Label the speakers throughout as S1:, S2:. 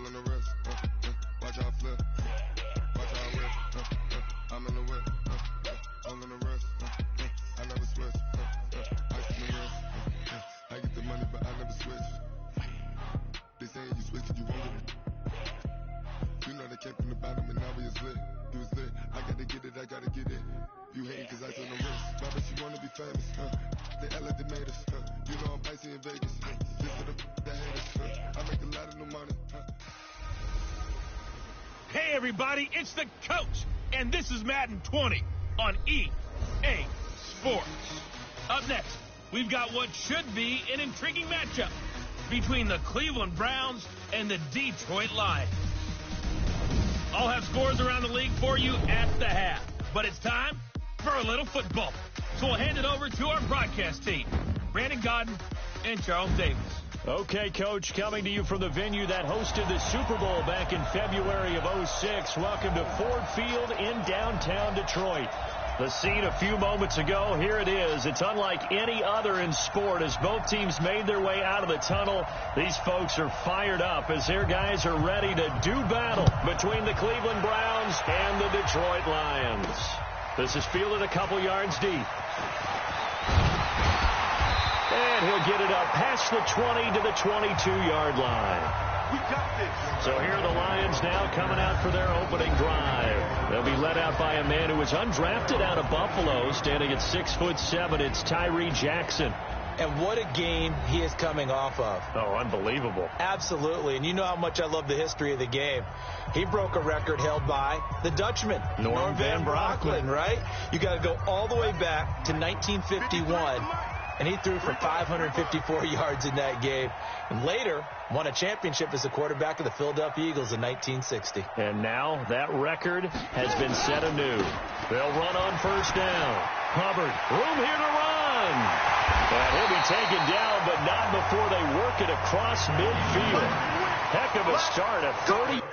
S1: Roll on the wrist, watch how I flip, watch how I whip, I'm in the whip, roll on the wrist, I never switch, ice in the wrist, I get the money but I never switch. They saying you switch it, you won't get it. You know they came from the bottom and now we is lit. You was lit, I gotta get it, I gotta get it. You hating cause I told them wrist. Why but you wanna be famous, They Ella they made us, You know I'm icy in Vegas, This to the haters, I make a lot of new money,
S2: Hey everybody, it's the coach, and this is Madden 20 on EA Sports. Up next, we've got what should be an intriguing matchup between the Cleveland Browns and the Detroit Lions. I'll have scores around the league for you at the half, but it's time for a little football. So we'll hand it over to our broadcast team, Brandon Godden and Charles Davis.
S3: Okay, Coach, coming to you from the venue that hosted the Super Bowl back in February of '06. Welcome to Ford Field in downtown Detroit. The scene a few moments ago, here it is. It's unlike any other in sport as both teams made their way out of the tunnel. These folks are fired up as their guys are ready to do battle between the Cleveland Browns and the Detroit Lions. This is fielded a couple yards deep. And he'll get it up past the 20 to the 22-yard line.
S4: We got this.
S3: So here are the Lions now coming out for their opening drive. They'll be led out by a man who was undrafted out of Buffalo, standing at 6'7". It's Tyree Jackson.
S5: And what a game he is coming off of.
S3: Oh, unbelievable.
S5: Absolutely. And you know how much I love the history of the game. He broke a record held by the Dutchman,
S3: Norm Van Brocklin,
S5: right? You got to go all the way back to 1951. And he threw for 554 yards in that game. And later, won a championship as a quarterback of the Philadelphia Eagles in 1960.
S3: And now that record has been set anew. They'll run on first down. Hubbard, room here to run. And he'll be taken down, but not before they work it across midfield. Heck of a start, a 30.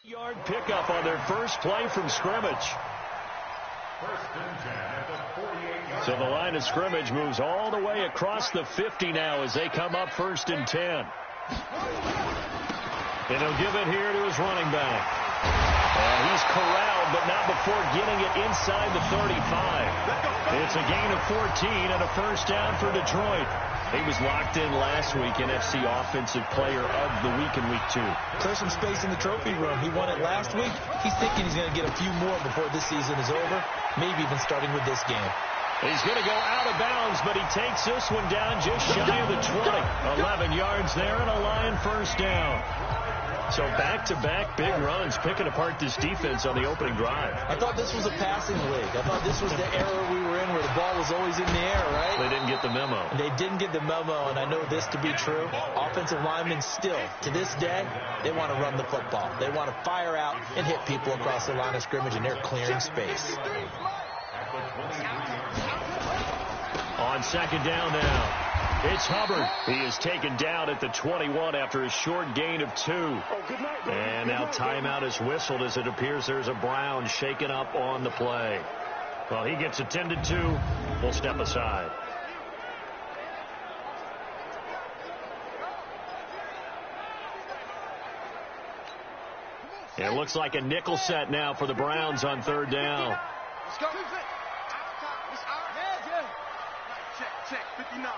S3: Yard pickup on their first play from scrimmage. So the line of scrimmage moves all the way across the 50 now as they come up 1st and 10. And he'll give it here to his running back. And he's corralled, but not before getting it inside the 35. It's a gain of 14 and a first down for Detroit. He was locked in last week, NFC Offensive Player of the Week in Week 2.
S5: Clear some space in the trophy room. He won it last week. He's thinking he's going to get a few more before this season is over, maybe even starting with this game.
S3: He's going to go out of bounds, but he takes this one down just shy of the 20. 11 yards there and a Lion first down. So back-to-back big runs, picking apart this defense on the opening drive.
S5: I thought this was a passing league. I thought this was the era we were in where the ball was always in the air, right?
S3: They didn't get the memo.
S5: They didn't get the memo, and I know this to be true. Offensive linemen still, to this day, they want to run the football. They want to fire out and hit people across the line of scrimmage, and they're clearing space.
S3: On second down now. It's Hubbard. He is taken down at the 21 after a short gain of 2. And now timeout is whistled as it appears there's a Brown shaken up on the play. Well, he gets attended to. We'll step aside. It looks like a nickel set now for the Browns on 3rd down.
S1: Let's go. Check, 59.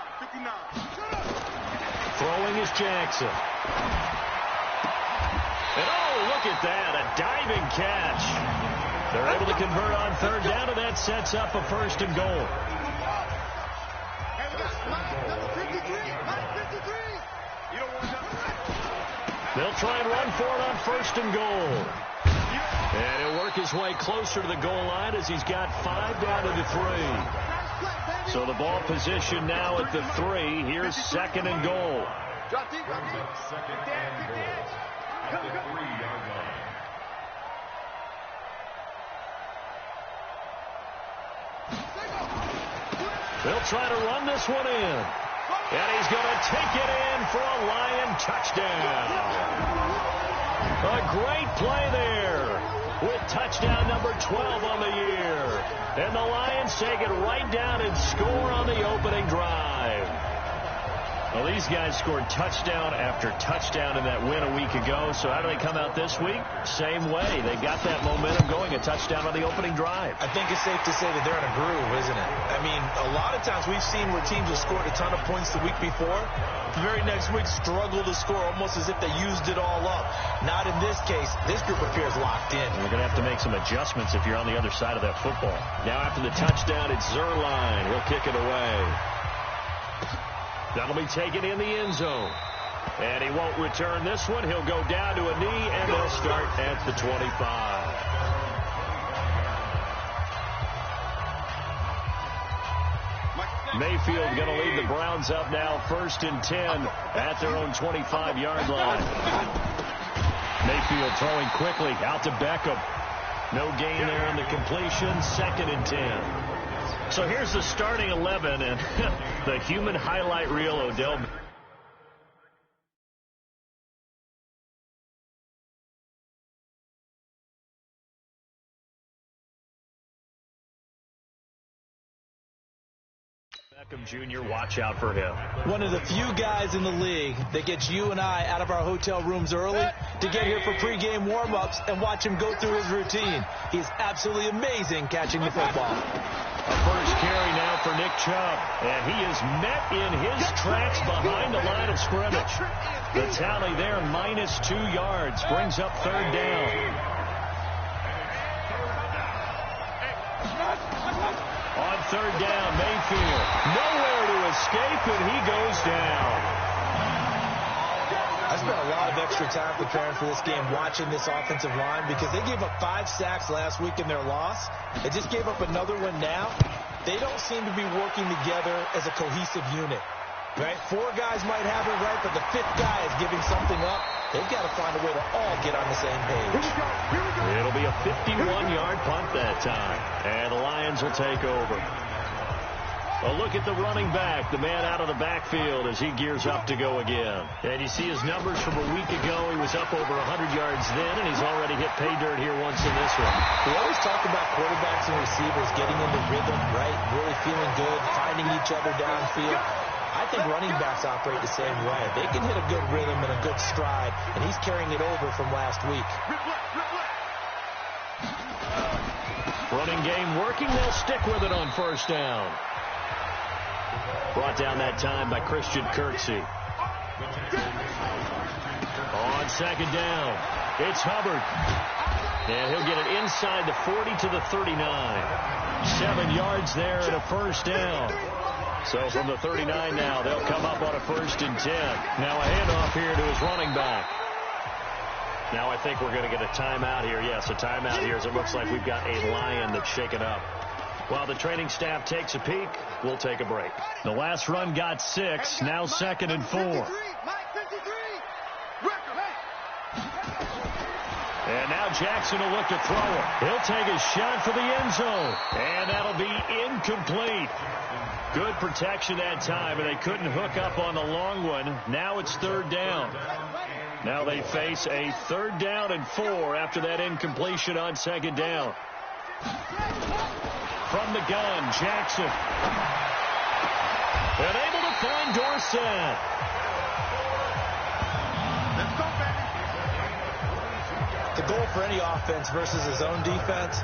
S3: Throwing is Jackson. And oh, look at that, a diving catch. They're able to convert on 3rd down, and that sets up a 1st and goal. They'll try and run for it on 1st and goal. And he'll work his way closer to the goal line as he's got 5 down to the 3. So the ball position now at the 3. Here's 2nd and goal. They'll try to run this one in. And he's going to take it in for a Lion touchdown. A great play there with touchdown number 12 on the year. And the Lions take it right down and score on the opening drive. Well, these guys scored touchdown after touchdown in that win a week ago. So how do they come out this week? Same way. They got that momentum going, a touchdown on the opening drive.
S5: I think it's safe to say that they're in a groove, isn't it? I mean, a lot of times we've seen where teams have scored a ton of points the week before. The very next week struggle to score almost as if they used it all up. Not in this case. This group appears locked in.
S3: We're going to have to make some adjustments if you're on the other side of that football. Now after the touchdown, it's Zerline. He'll kick it away. That'll be taken in the end zone. And he won't return this one. He'll go down to a knee, and they'll start at the 25. Mayfield going to lead the Browns up now 1st and 10 at their own 25-yard line. Mayfield throwing quickly out to Beckham. No gain there on the completion. 2nd and 10. So here's the starting 11 and the human highlight reel, Odell. Beckham Jr., watch out for him.
S5: One of the few guys in the league that gets you and I out of our hotel rooms early to get here for pregame warm-ups and watch him go through his routine. He's absolutely amazing catching the football.
S3: A first carry now for Nick Chubb, and he is met in his tracks behind the line of scrimmage. The tally there, -2 yards, brings up 3rd down. On 3rd down, Mayfield, nowhere to escape, and he goes down.
S5: I spent a lot of extra time preparing for this game watching this offensive line because they gave up 5 sacks last week in their loss. They just gave up another one now. They don't seem to be working together as a cohesive unit. Right? 4 guys might have it right, but the 5th guy is giving something up. They've got to find a way to all get on the same page.
S3: It'll be a 51-yard punt that time, and the Lions will take over. A look at the running back, the man out of the backfield as he gears up to go again. And you see his numbers from a week ago. He was up over 100 yards then, and he's already hit pay dirt here once in this one.
S5: We always talk about quarterbacks and receivers getting into rhythm, right? Really feeling good, finding each other downfield. I think running backs operate the same way. They can hit a good rhythm and a good stride, and he's carrying it over from last week.
S3: Running game working. They'll stick with it on first down. Brought down that time by Christian Kirksey. On second down, it's Hubbard. And he'll get it inside the 40 to the 39. 7 yards there and a first down. So from the 39 now, they'll come up on a 1st and 10. Now a handoff here to his running back. Now I think we're going to get a timeout here. Yes, a timeout here as it looks like we've got a Lion that's shaken up. While the training staff takes a peek, we'll take a break. The last run got 6, now 2nd and 4. And now Jackson will look to throw it. He'll take a shot for the end zone. And that'll be incomplete. Good protection that time, and they couldn't hook up on the long one. Now it's 3rd down. Now they face a 3rd down and 4 after that incompletion on 2nd down. From the gun, Jackson. And able to find Dorsett.
S1: Let's go, baby.
S5: The goal for any offense versus his own defense,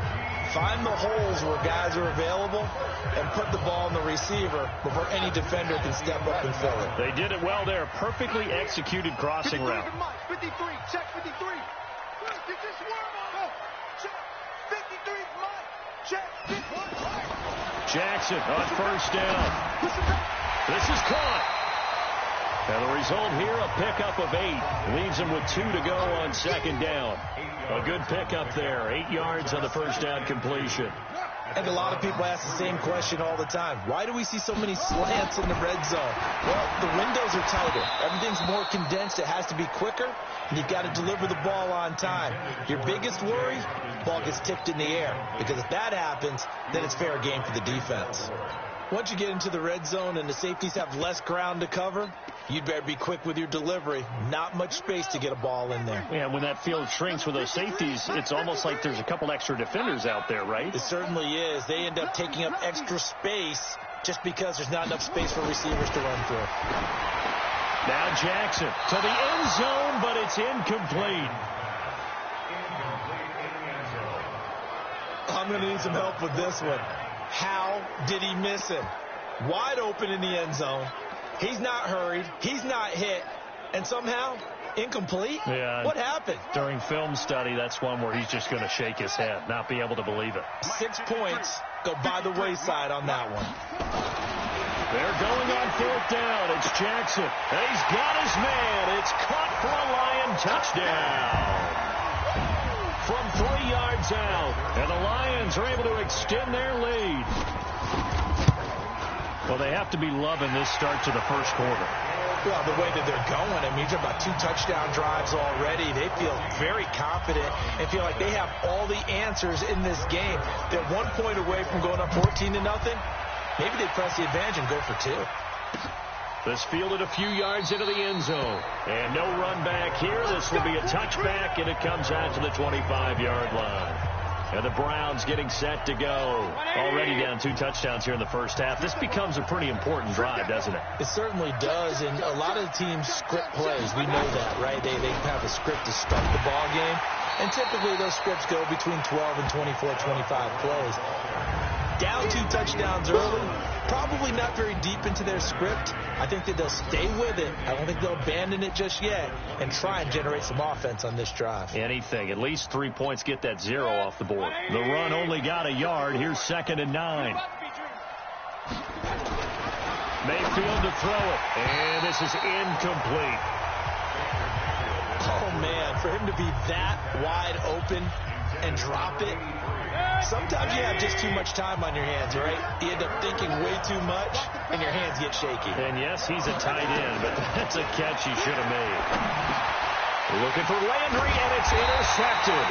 S5: find the holes where guys are available and put the ball in the receiver before any defender can step up and fill it.
S3: They did it well there. Perfectly executed crossing route.
S1: 53, check 53. Get this worm on. Check 53, Mike. Check.
S3: Jackson on first down. This is caught. And the result here, a pickup of 8. Leaves him with 2 to go on 2nd down. A good pickup there. 8 yards on the first down completion.
S5: I think a lot of people ask the same question all the time. Why do we see so many slants in the red zone? Well, the windows are tighter. Everything's more condensed. It has to be quicker, and you've got to deliver the ball on time. Your biggest worry, ball gets tipped in the air, because if that happens, then it's fair game for the defense. Once you get into the red zone and the safeties have less ground to cover, you'd better be quick with your delivery. Not much space to get a ball in there.
S3: Yeah, when that field shrinks with those safeties, it's almost like there's a couple extra defenders out there, right?
S5: It certainly is. They end up taking up extra space just because there's not enough space for receivers to run through.
S3: Now Jackson to the end zone, but it's incomplete.
S5: I'm going to need some help with this one. How did he miss it? Wide open in the end zone. He's not hurried. He's not hit. And somehow, incomplete?
S3: Yeah.
S5: What happened?
S3: During film study, that's one where he's just going to shake his head, not be able to believe it.
S5: 6 points go by the wayside on that one.
S3: They're going on 4th down. It's Jackson. And he's got his man. It's caught for a Lion touchdown. From 3 yards out. And the Lions are able to extend their lead. Well, they have to be loving this start to the first quarter.
S5: Well, the way that they're going, I mean, you're about 2 touchdown drives already. They feel very confident and feel like they have all the answers in this game. They're 1 point away from going up 14-0. Maybe they press the advantage and go for 2.
S3: This fielded a few yards into the end zone. And no run back here. This will be a touchback, and it comes out to the 25-yard line. And the Browns getting set to go. Already down 2 touchdowns here in the first half. This becomes a pretty important drive, doesn't it?
S5: It certainly does, and a lot of the teams script plays. We know that, right? They have a script to start the ball game, and typically those scripts go between 12 and 24, 25 plays. Down 2 touchdowns early, probably not very deep into their script. I think that they'll stay with it. I don't think they'll abandon it just yet and try and generate some offense on this drive.
S3: Anything. At least 3 points, get that 0 off the board. The run only got a yard. Here's 2nd and 9. Mayfield to throw it. And this is incomplete.
S5: Oh, man, for him to be that wide open and drop it, sometimes you have just too much time on your hands, right? You end up thinking way too much, and your hands get shaky.
S3: And yes, he's a tight end, but that's a catch he should have made. Looking for Landry, and it's intercepted.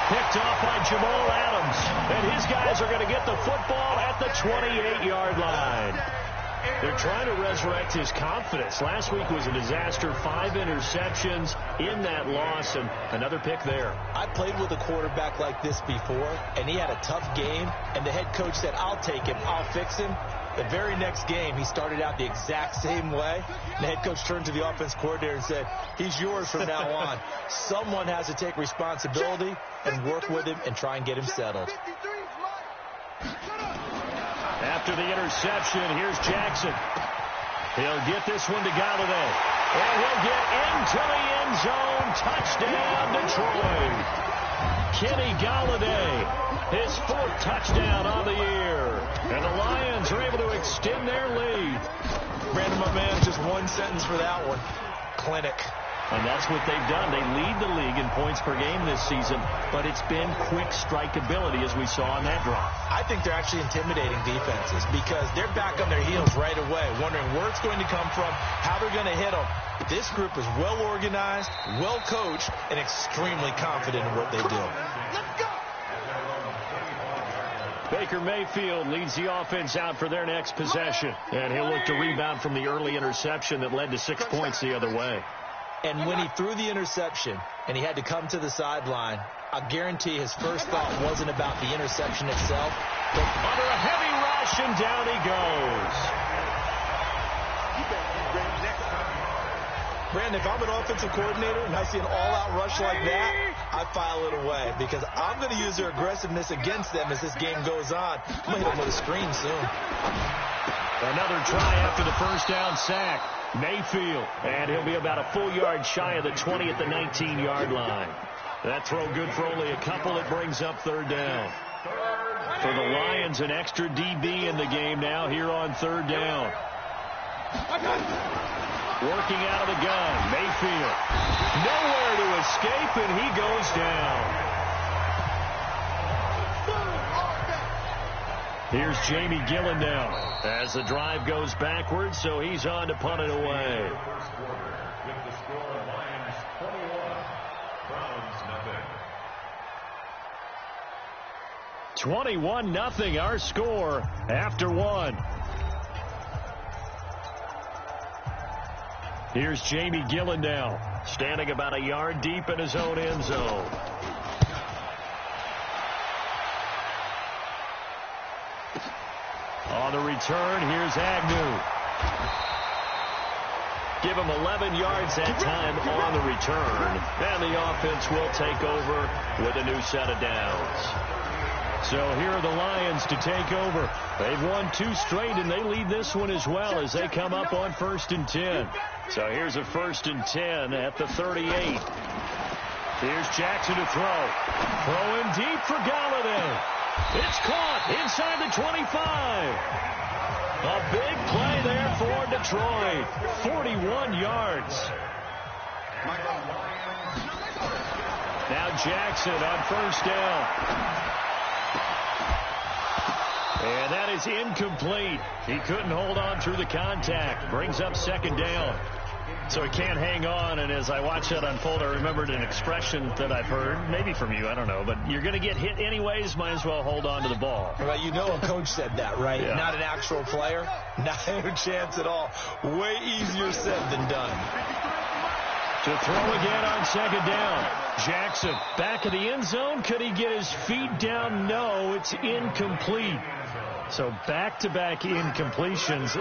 S3: picked off by Jamal Adams. And his guys are going to get the football at the 28-yard line. They're trying to resurrect his confidence. Last week was a disaster. 5 interceptions in that loss, and another pick there.
S5: I played with a quarterback like this before, and he had a tough game, and the head coach said, I'll take him, I'll fix him. The very next game, he started out the exact same way. The head coach turned to the offense coordinator and said, he's yours from now on. Someone has to take responsibility and work with him and try and get him settled.
S3: After the interception, here's Jackson. He'll get this one to Galladay. And he'll get into the end zone. Touchdown, Detroit. Kenny Galladay, his 4th touchdown on the year. And the Lions are able to extend their lead.
S5: Brandon, my man, just one sentence for that one. Clinic.
S3: And that's what they've done. They lead the league in points per game this season, but it's been quick strike ability as we saw on that drive.
S5: I think they're actually intimidating defenses because they're back on their heels right away, wondering where it's going to come from, how they're going to hit them. This group is well organized, well coached, and extremely confident in what they do.
S1: Let's go!
S3: Baker Mayfield leads the offense out for their next possession, and he'll look to rebound from the early interception that led to 6 points the other way.
S5: And when he threw the interception and he had to come to the sideline, I guarantee his first thought wasn't about the interception itself, but
S3: under a heavy rush, and down he goes.
S5: Brandon, if I'm an offensive coordinator and I see an all-out rush like that, I file it away because I'm going to use their aggressiveness against them as this game goes on. I'm going to hit them with a screen soon.
S3: Another try after the first down sack. Mayfield, and he'll be about a full yard shy of the 20 at the 19-yard line. That throw good for only a couple. It brings up 3rd down. For the Lions, an extra DB in the game now here on 3rd down. Working out of the gun, Mayfield. Nowhere to escape, and he goes down. Here's Jamie Gillen now as the drive goes backwards, so he's on to punt it away. 21-0 our score after 1. Here's Jamie Gillen now, standing about a yard deep in his own end zone. On the return, here's Agnew. Give him 11 yards that time on the return. And the offense will take over with a new set of downs. So here are the Lions to take over. They've won 2 straight, and they lead this one as well as they come up on 1st and 10. So here's a 1st and 10 at the 38. Here's Jackson to throw. Throwing deep for Galladay. It's caught inside the 25. A big play there for Detroit. 41 yards. Now Jackson on 1st down. And that is incomplete. He couldn't hold on through the contact. Brings up 2nd down. So he can't hang on, and as I watch that unfold, I remembered an expression that I've heard, maybe from you, I don't know, but you're going to get hit anyways, might as well hold on to the ball.
S5: Well, you know a coach said that, right?
S3: Yeah.
S5: Not an actual player. Not a chance at all. Way easier said than done.
S3: To throw again on 2nd down. Jackson back of the end zone. Could he get his feet down? No, it's incomplete. So back-to-back incompletions.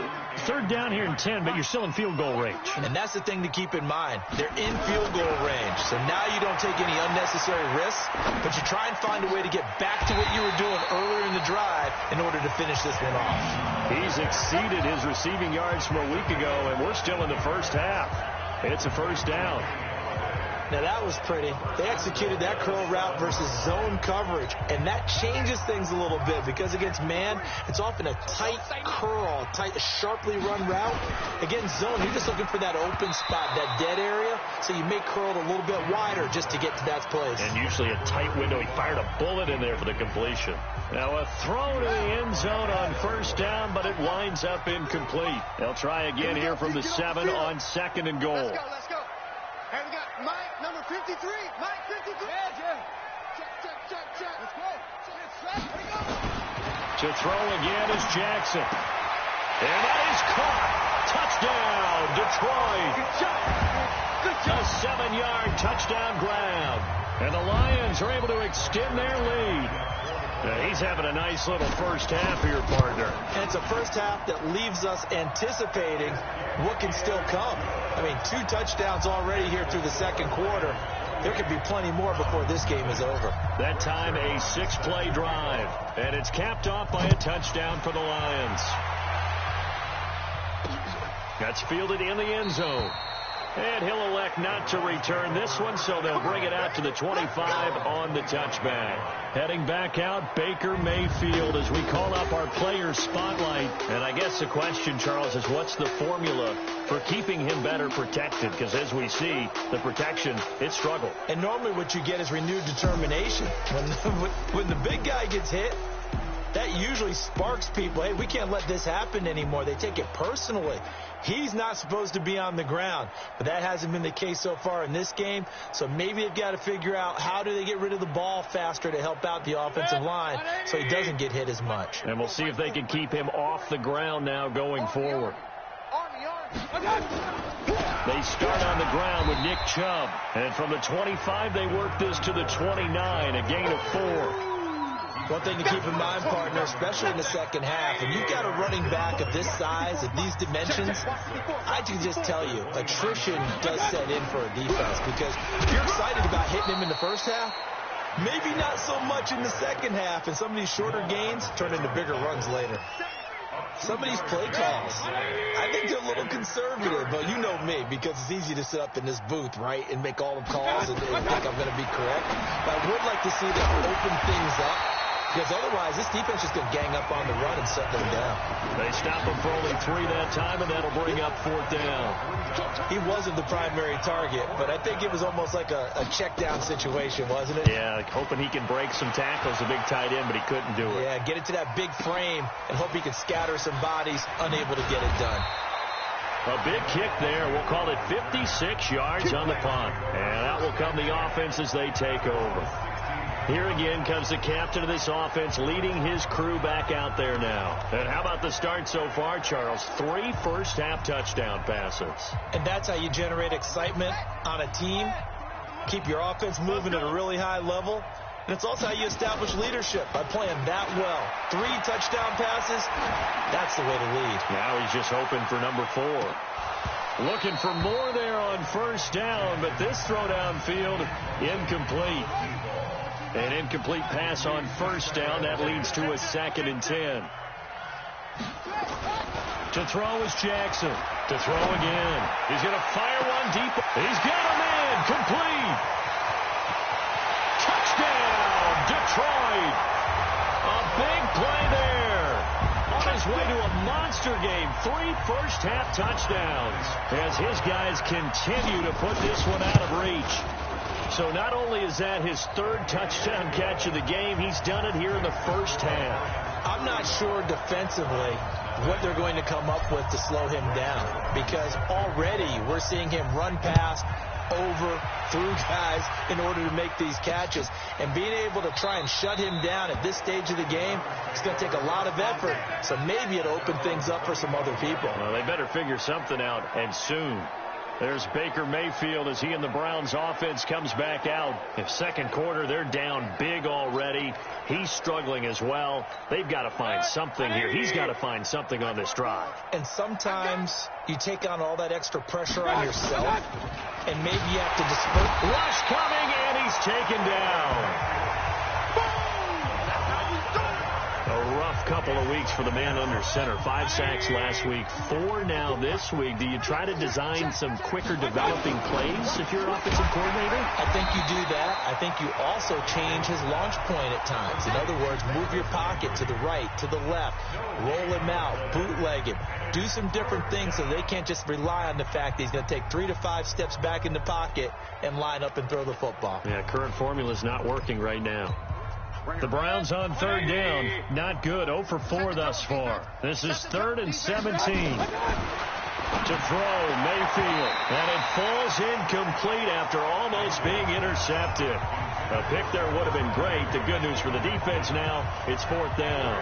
S3: 3rd down here in 10, but you're still in field goal range.
S5: And that's the thing to keep in mind. They're in field goal range. So now you don't take any unnecessary risks, but you try and find a way to get back to what you were doing earlier in the drive in order to finish this one off.
S3: He's exceeded his receiving yards from a week ago, and we're still in the first half. It's a 1st down.
S5: Now, that was pretty. They executed that curl route versus zone coverage, and that changes things a little bit because against man, it's often a tight curl, tight, sharply run route. Against zone, you're just looking for that open spot, that dead area, so you make curl a little bit wider just to get to that place.
S3: And usually a tight window. He fired a bullet in there for the completion. Now a throw to the end zone on 1st down, but it winds up incomplete. They'll try again here from the 7 on 2nd and goal.
S1: Let's go. Hey, we got Mike, number 53. Mike, 53. Yeah.
S3: To throw again is Jackson. And that is caught. Touchdown, Detroit. A 7-yard touchdown grab. And the Lions are able to extend their lead. He's having a nice little first half here, partner.
S5: And it's a first half that leaves us anticipating what can still come. I mean, 2 touchdowns already here through the second quarter. There could be plenty more before this game is over.
S3: That time a 6-play drive. And it's capped off by a touchdown for the Lions. That's fielded in the end zone. And he'll elect not to return this one, so they'll bring it out to the 25 on the touchback. Heading back out, Baker Mayfield, as we call up our player spotlight. And I guess the question, Charles, is what's the formula for keeping him better protected? Because as we see, the protection, it struggled.
S5: And normally what you get is renewed determination. When the big guy gets hit, that usually sparks people. Hey, we can't let this happen anymore. They take it personally. He's not supposed to be on the ground, but that hasn't been the case so far in this game. So maybe they've got to figure out how do they get rid of the ball faster to help out the offensive line so he doesn't get hit as much.
S3: And we'll see if they can keep him off the ground now going forward. They start on the ground with Nick Chubb. And from the 25, they work this to the 29, a gain of 4.
S5: One thing to keep in mind, partner, especially in the second half, when you've got a running back of this size, of these dimensions, I can just tell you, attrition does set in for a defense, because if you're excited about hitting him in the first half, maybe not so much in the second half, and some of these shorter gains turn into bigger runs later. Some of these play calls, I think they're a little conservative, but you know me, because it's easy to sit up in this booth, right, and make all the calls and think I'm going to be correct. But I would like to see them open things up, because otherwise this defense is going to gang up on the run and set them down.
S3: They stop him for only 3 that time, and that'll bring up 4th down.
S5: He wasn't the primary target, but I think it was almost like a check down situation, wasn't it?
S3: Yeah, hoping he can break some tackles, a big tight end, but he couldn't do it.
S5: Yeah, get it to that big frame and hope he can scatter some bodies, unable to get it done.
S3: A big kick there. We'll call it 56 yards on the punt. And out will come the offense as they take over. Here again comes the captain of this offense, leading his crew back out there now. And how about the start so far, Charles? 3 first-half touchdown passes.
S5: And that's how you generate excitement on a team, keep your offense moving at a really high level. And it's also how you establish leadership, by playing that well. 3 touchdown passes, that's the way to lead.
S3: Now he's just hoping for number 4. Looking for more there on first down, but this throw downfield, incomplete. An incomplete pass on first down. That leads to a 2nd and 10. To throw is Jackson. To throw again. He's going to fire one deep. He's got him in. Complete. Touchdown, Detroit. A big play there. On his way to a monster game. 3 first-half touchdowns as his guys continue to put this one out of reach. So not only is that his 3rd touchdown catch of the game, he's done it here in the first half.
S5: I'm not sure defensively what they're going to come up with to slow him down, because already we're seeing him run past, over, through guys in order to make these catches. And being able to try and shut him down at this stage of the game, it's going to take a lot of effort. So maybe it'll open things up for some other people.
S3: Well, they better figure something out, and soon. There's Baker Mayfield as he and the Browns offense comes back out. In second quarter, they're down big already. He's struggling as well. They've got to find something here. He's got to find something on this drive.
S5: And sometimes you take on all that extra pressure on yourself, and maybe you have to disperse.
S3: Rush coming, and he's taken down. A rough couple of weeks for the man under center. 5 sacks last week, 4 now this week. Do you try to design some quicker developing plays if you're an offensive coordinator?
S5: I think you do that. I think you also change his launch point at times. In other words, move your pocket to the right, to the left, roll him out, bootleg him. Do some different things so they can't just rely on the fact that he's going to take 3 to 5 steps back in the pocket and line up and throw the football.
S3: Yeah, current formula is not working right now. The Browns on 3rd down. Not good. 0 for 4 thus far. This is 3rd and 17. To throw, Mayfield. And it falls incomplete after almost being intercepted. A pick there would have been great. The good news for the defense now, it's 4th down.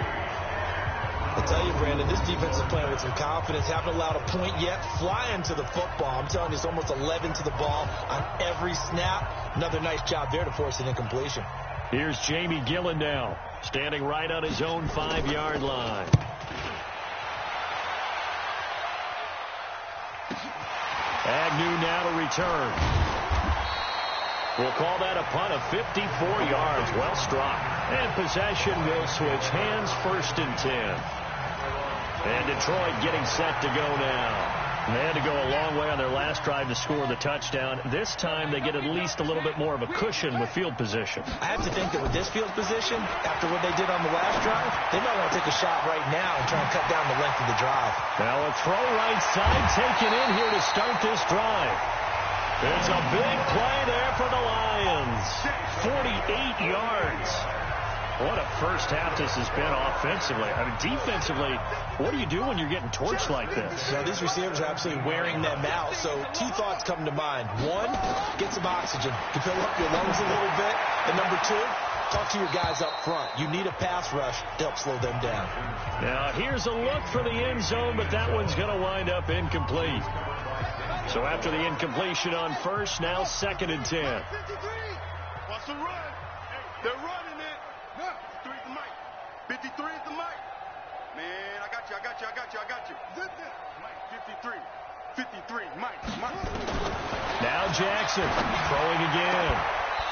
S5: I tell you, Brandon, this defense is playing with some confidence. Haven't allowed a point yet. Flying to the football. I'm telling you, it's almost 11 to the ball on every snap. Another nice job there to force an incompletion.
S3: Here's Jamie Gillen now, standing right on his own 5-yard line. Agnew now to return. We'll call that a punt of 54 yards. Well struck. And possession will switch hands, 1st and 10. And Detroit getting set to go now. They had to go a long way on their last drive to score the touchdown. This time they get at least a little bit more of a cushion with field position.
S5: I have to think that with this field position, after what they did on the last drive, they might want to take a shot right now and try and cut down the length of the drive.
S3: Now a throw right side taken in here to start this drive. There's a big play there for the Lions. 48 yards. What a first half this has been offensively. I mean, defensively, what do you do when you're getting torched like this?
S5: Well, these receivers are absolutely wearing them out. So 2 thoughts come to mind. 1, get some oxygen. You fill up your lungs a little bit. And number 2, talk to your guys up front. You need a pass rush to help slow them down.
S3: Now, here's a look for the end zone, but that one's going to wind up incomplete. So after the incompletion on first, now 2nd and 10.
S1: Watch the run. They're running it. 53 is the mic. 53 is the mic. Man, I got you. 53, Mike.
S3: Now Jackson throwing again.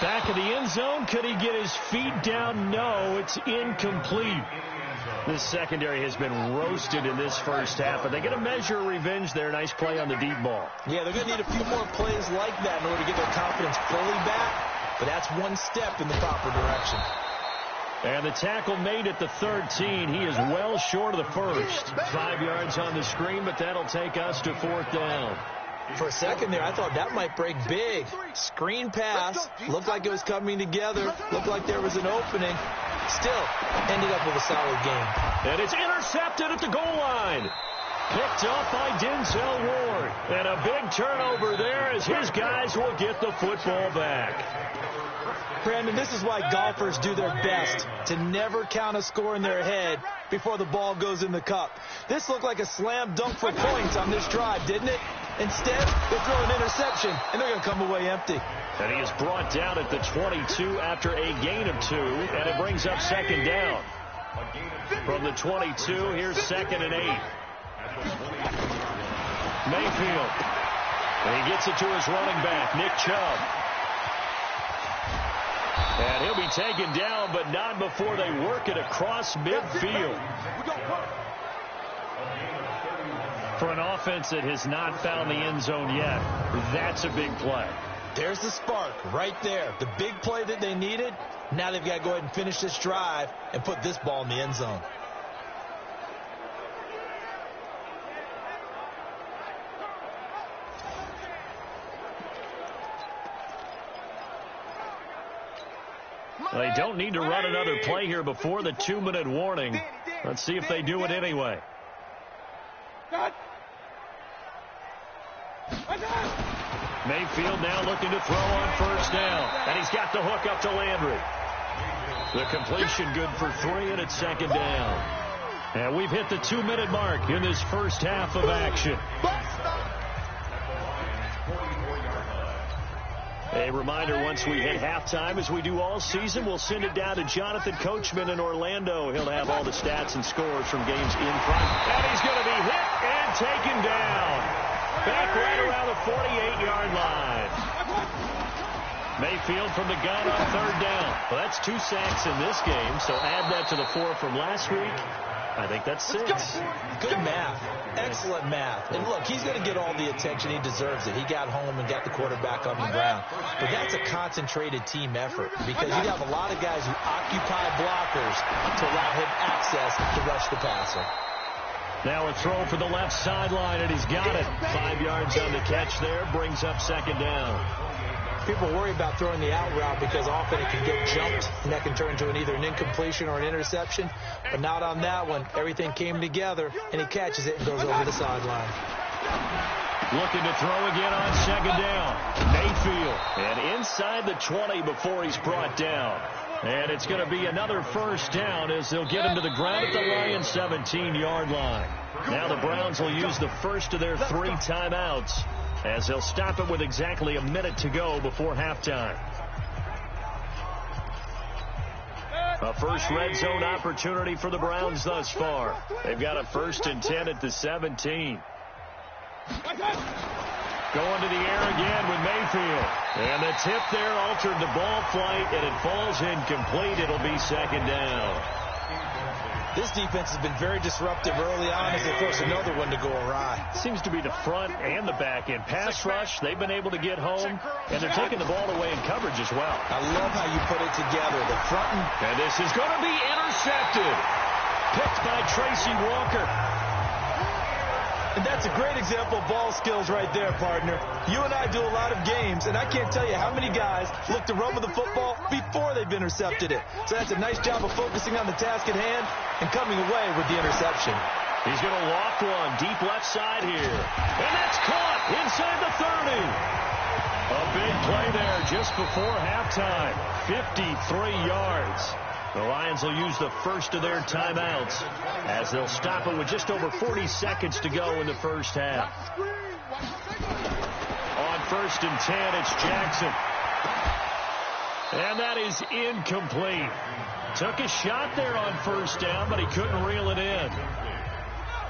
S3: Back of the end zone. Could he get his feet down? No, it's incomplete. This secondary has been roasted in this first half, but they get a measure of revenge there. Nice play on the deep ball.
S5: Yeah, they're going to need a few more plays like that in order to get their confidence fully back, but that's one step in the proper direction.
S3: And the tackle made at the 13. He is well short of the first. 5 yards on the screen, but that'll take us to 4th down.
S5: For a second there, I thought that might break big. Screen pass. Looked like it was coming together. Looked like there was an opening. Still ended up with a solid game.
S3: And it's intercepted at the goal line. Picked off by Denzel Ward. And a big turnover there as his guys will get the football back.
S5: Brandon, this is why golfers do their best to never count a score in their head before the ball goes in the cup. This looked like a slam dunk for points on this drive, didn't it? Instead, they throw an interception, and they're going to come away empty.
S3: And he is brought down at the 22 after a gain of 2, and it brings up 2nd down. From the 22, here's 2nd and 8. Mayfield. And he gets it to his running back, Nick Chubb. And he'll be taken down, but not before they work it across midfield. For an offense that has not found the end zone yet, that's a big play.
S5: There's the spark right there. The big play that they needed. Now they've got to go ahead and finish this drive and put this ball in the end zone.
S3: They don't need to run another play here before the 2-minute warning. Let's see if they do it anyway. Mayfield now looking to throw on 1st down. And he's got the hook up to Landry. The completion good for 3, and it's 2nd down. And we've hit the 2-minute mark in this first half of action. A reminder, once we hit halftime, as we do all season, we'll send it down to Jonathan Coachman in Orlando. He'll have all the stats and scores from games in front. And he's going to be hit and taken down. Back right around the 48-yard line. Mayfield from the gun on 3rd down. Well, that's 2 sacks in this game, so add that to the 4 from last week. I think that's 6.
S5: Good math. Excellent math. And look, he's going to get all the attention. He deserves it. He got home and got the quarterback on the ground. But that's a concentrated team effort because you have a lot of guys who occupy blockers to allow him access to rush the passer.
S3: Now a throw for the left sideline, and he's got it. 5 yards on the catch there. Brings up 2nd down.
S5: People worry about throwing the out route because often it can get jumped, and that can turn into either an incompletion or an interception. But not on that one. Everything came together, and he catches it and goes over the sideline.
S3: Looking to throw again on 2nd down. Mayfield. And inside the 20 before he's brought down. And it's going to be another first down as they'll get him to the ground at the Lions' 17-yard line. Now the Browns will use the first of their 3 timeouts as they'll stop it with exactly a minute to go before halftime. A first red zone opportunity for the Browns thus far. They've got a 1st and 10 at the 17. Going to the air again with Mayfield. And the tip there altered the ball flight, and it falls incomplete. It'll be 2nd down.
S5: This defense has been very disruptive early on as they force another one to go awry.
S3: Seems to be the front and the back end. Pass rush, they've been able to get home, and they're taking the ball away in coverage as well.
S5: I love how you put it together. The front
S3: and this is going to be intercepted. Picked by Tracy Walker.
S5: And that's a great example of ball skills right there, partner. You and I do a lot of games, and I can't tell you how many guys look to run with the football before they've intercepted it. So that's a nice job of focusing on the task at hand and coming away with the interception.
S3: He's going to loft one deep left side here. And that's caught inside the 30. A big play there just before halftime. 53 yards. The Lions will use the first of their timeouts as they'll stop it with just over 40 seconds to go in the first half. On 1st and 10, it's Jackson. And that is incomplete. Took a shot there on 1st down, but he couldn't reel it in.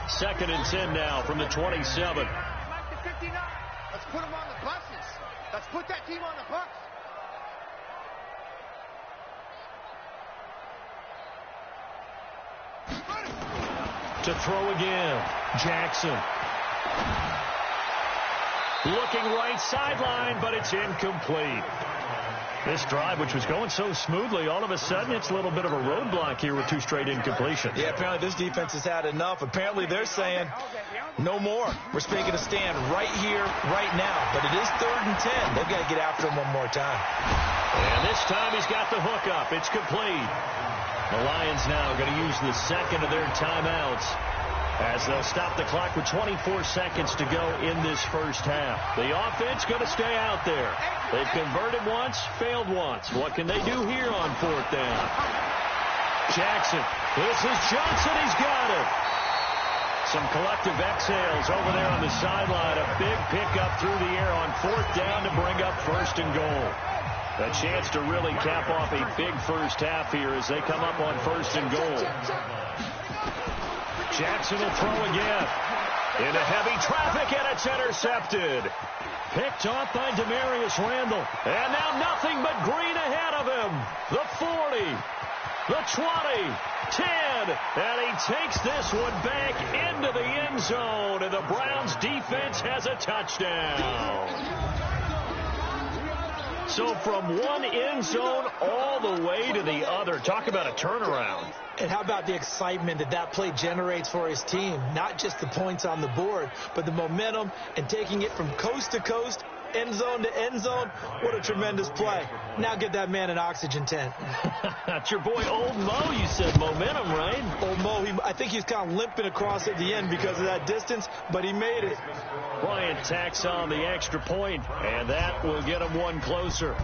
S3: 2nd and 10 now from the 27.
S4: Let's put them on the buses. Let's put that team on the bus.
S3: To throw again, Jackson. Looking right sideline, but it's incomplete. This drive, which was going so smoothly, all of a sudden it's a little bit of a roadblock here with 2 straight incompletions.
S5: Yeah, apparently this defense has had enough. Apparently they're saying no more. We're making a stand right here, right now. But it is 3rd and 10. They've got to get after him one more time.
S3: And this time he's got the hook up. It's complete. The Lions now are going to use the 2nd of their timeouts as they'll stop the clock with 24 seconds to go in this first half. The offense going to stay out there. They've converted once, failed once. What can they do here on 4th down? Jackson. This is Johnson. He's got it. Some collective exhales over there on the sideline. A big pickup through the air on 4th down to bring up 1st and goal. A chance to really cap off a big first half here as they come up on 1st and goal. Jackson will throw again. Into heavy traffic, and it's intercepted. Picked off by Demarius Randall. And now nothing but green ahead of him. The 40, the 20, 10. And he takes this one back into the end zone. And the Browns defense has a touchdown. So from one end zone all the way to the other. Talk about a turnaround.
S5: And how about the excitement that that play generates for his team? Not just the points on the board, but the momentum and taking it from coast to coast, end zone to end zone. What a tremendous play. Now get that man an oxygen tent.
S3: That's your boy Old Mo. You said momentum, right?
S5: Old Mo, I think he's kind of limping across at the end because of that distance, but he made it.
S3: Bryant tacks on the extra point, and that will get him one closer.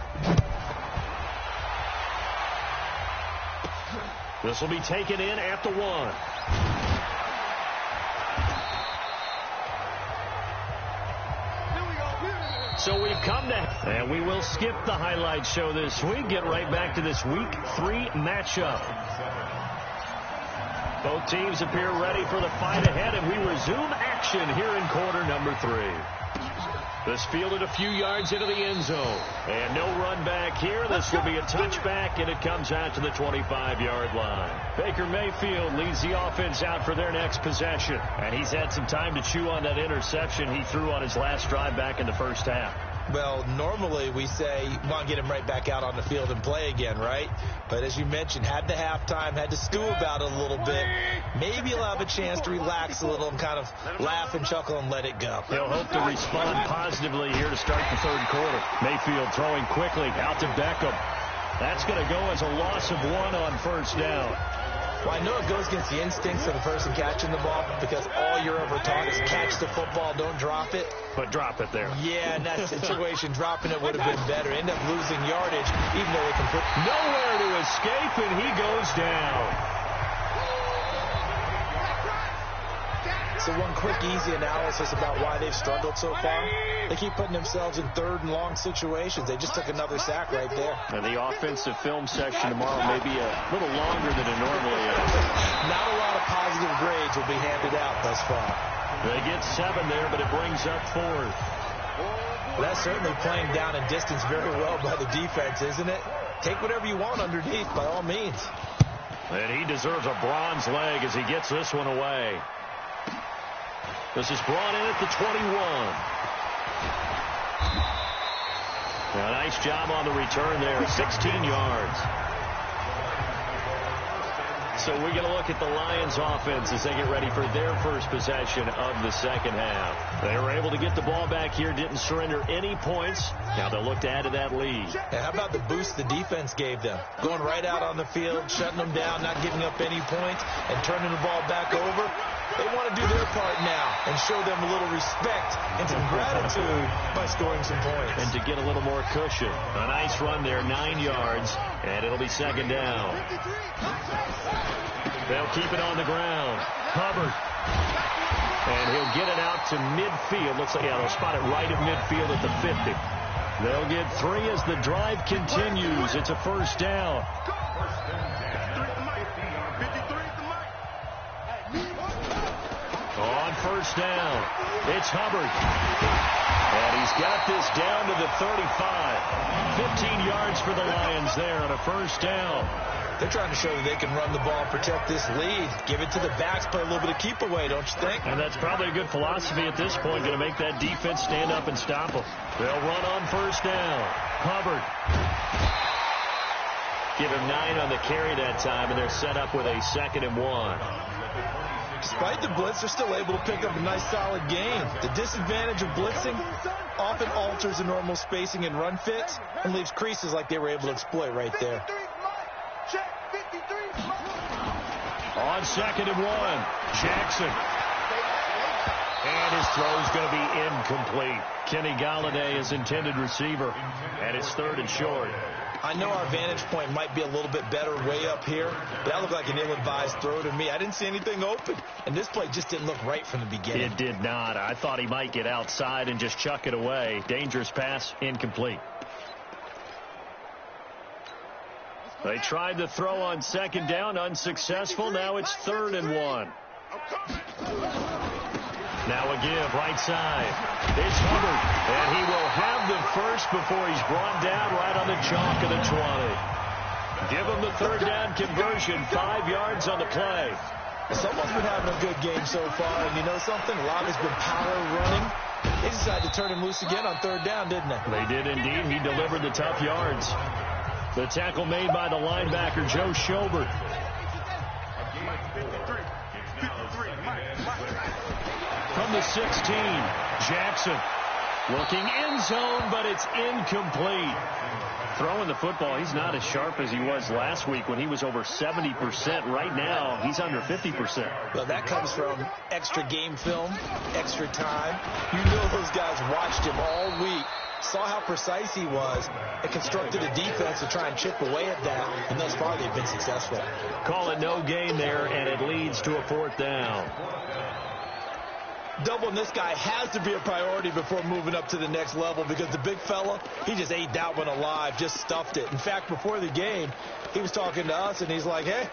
S3: This will be taken in at the 1. So we've come to, and we will skip the highlight show this week. Get right back to this Week 3 matchup. Both teams appear ready for the fight ahead, and we resume action here in quarter number 3. This fielded a few yards into the end zone. And no run back here. This will be a touchback, and it comes out to the 25-yard line. Baker Mayfield leads the offense out for their next possession. And he's had some time to chew on that interception he threw on his last drive back in the first half.
S5: Well, normally we say, want to get him right back out on the field and play again, right? But as you mentioned, had the halftime, had to stew about it a little bit. Maybe he'll have a chance to relax a little and kind of laugh and chuckle and let it go.
S3: He'll hope to respond positively here to start the 3rd quarter. Mayfield throwing quickly out to Beckham. That's going to go as a loss of 1 on 1st down.
S5: Well, I know it goes against the instincts of the person catching the ball because all you're ever taught is catch the football, don't drop it.
S3: But drop it there.
S5: Yeah, in that situation, dropping it would have been better. End up losing yardage, even though they can put
S3: nowhere to escape, and he goes down.
S5: So one quick, easy analysis about why they've struggled so far. They keep putting themselves in third and long situations. They just took another sack right there.
S3: And the offensive film session tomorrow may be a little longer than it normally is.
S5: Not a lot of positive grades will be handed out thus far.
S3: They get 7 there, but it brings up 4th.
S5: Well, that's certainly playing down in distance very well by the defense, isn't it? Take whatever you want underneath, by all means.
S3: And he deserves a bronze leg as he gets this one away. This is brought in at the 21. Now, nice job on the return there, 16 yards. So we're going to look at the Lions offense as they get ready for their first possession of the second half. They were able to get the ball back here, didn't surrender any points. Now they'll look to add to that lead.
S5: And how about the boost the defense gave them? Going right out on the field, shutting them down, not giving up any points, and turning the ball back over. They want to do their part now and show them a little respect and some gratitude by scoring some points.
S3: And to get a little more cushion. A nice run there, 9 yards, and it'll be second down. They'll keep it on the ground. Hubbard. And he'll get it out to midfield. Looks like, yeah, they'll spot it right at midfield at the 50. They'll get 3 as the drive continues. It's a first down. On first down, it's Hubbard. And he's got this down to the 35. 15 yards for the Lions there on a first down.
S5: They're trying to show that they can run the ball, protect this lead, give it to the backs, play a little bit of keep away, don't you think?
S3: And that's probably a good philosophy at this point, going to make that defense stand up and stop them. They'll run on first down. Hubbard. Give him 9 on the carry that time, and they're set up with a 2nd and 1.
S5: Despite the blitz, they're still able to pick up a nice, solid gain. The disadvantage of blitzing often alters the normal spacing and run fits and leaves creases like they were able to exploit right there.
S3: On 2nd and 1, Jackson. And his throw's going to be incomplete. Kenny Galladay is intended receiver, and it's 3rd and short.
S5: I know our vantage point might be a little bit better way up here, but that looked like an ill-advised throw to me. I didn't see anything open, and this play just didn't look right from the beginning.
S3: It did not. I thought he might get outside and just chuck it away. Dangerous pass, incomplete. They tried to throw on 2nd down, unsuccessful. Now it's 3rd and 1. Now a give, right side. It's Hubbard, and he will have the first before he's brought down right on the chalk of the 20. Give him the 3rd down conversion, 5 yards on the play.
S5: Someone's been having a good game so far, and you know something? A lot has been power running. They decided to turn him loose again on 3rd down, didn't they?
S3: They did indeed. He delivered the tough yards. The tackle made by the linebacker, Joe Schobert. From the 16, Jackson looking end zone, but it's incomplete. Throwing the football, he's not as sharp as he was last week when he was over 70%. Right now, he's under 50%.
S5: Well, that comes from extra game film, extra time. You know those guys watched him all week, saw how precise he was, and constructed a defense to try and chip away at that, and thus far they've been successful.
S3: Call it no gain there, and it leads to a 4th down.
S5: Doubling this guy has to be a priority before moving up to the next level because the big fella, he just ate that one alive, just stuffed it. In fact, before the game, he was talking to us, and he's like, hey,